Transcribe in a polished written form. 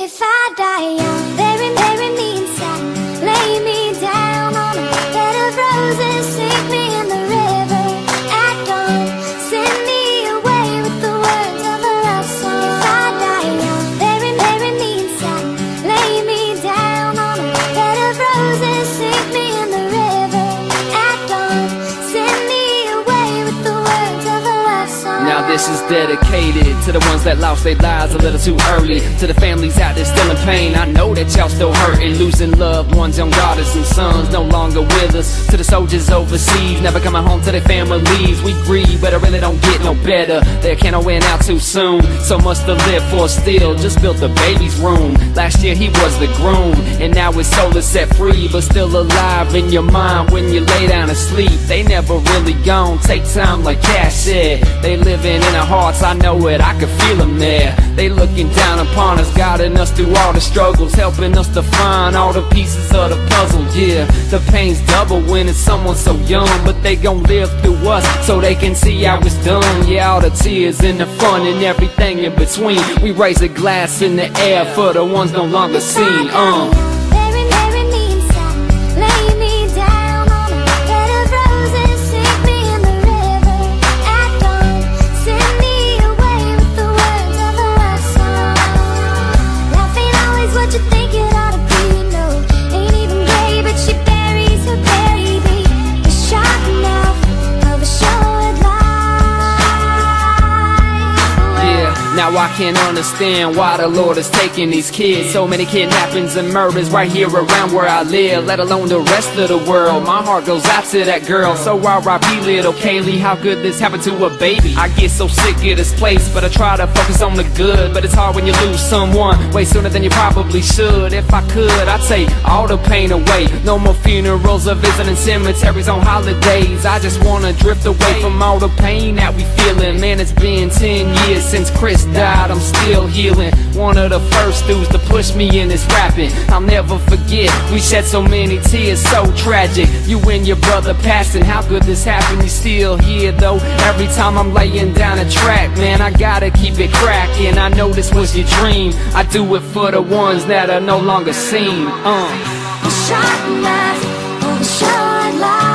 If I die young, bury me inside, lay me down on a bed of roses, sink me in the river at dawn, send me away with the words of a love song. If I die young, bury me inside, lay me down on a bed of roses, sink me in the river at dawn, send me away with the words of a love song. Now this is dedicated to the ones that lost their lives a little too early, to the families out there still in pain. I know that y'all still hurting, losing loved ones, young daughters and sons no longer with us. To the soldiers overseas, never coming home to their families, we grieve, but it really don't get no better. They can't win out too soon, so much to live for still. Just built the baby's room, last year he was the groom, and now his soul is set free, but still alive in your mind when you lay down to sleep. They never really gone, take time like Cash said. They living in our hearts, I know it, I can feel them there. They looking down upon us, guiding us through all the struggles, helping us to find all the pieces of the puzzle. Yeah, the pain's double when it's someone so young, but they gon' live through us so they can see how it's done. Yeah, all the tears and the fun and everything in between. We raise a glass in the air for the ones no longer seen. Bury me inside, lay me down on a bed of roses, sink me in the river at dawn, send me away with the words of a love song. Life ain't always what you think it ought to be, no. Ain't even gray, but she buries her baby. The sharp enough of a short life. Yeah, now I can't understand why the Lord is taking these kids. So many kidnappings and murders right here around where I live, let alone the rest of the world. My heart goes out to that girl, so R.I.P. little Kaylee. How could this happen to a baby? I get so sick of this place, but I try to focus on the good. But it's hard when you lose someone way sooner than you probably should. If I could, I'd take all the pain away. No more funerals or visiting cemeteries on holidays. I just wanna drift away from all the pain that we feeling. Man, it's been 10 years since Chris died, I'm still healing. One of the first dudes to push me in this rapping, I'll never forget. We shed so many tears, so tragic. You and your brother passing, how could this happen? You still here though. Every time I'm laying down a track, man, I gotta keep it cracking. I know this was your dream, I do it for the ones that are no longer seen. A short life, or a short life.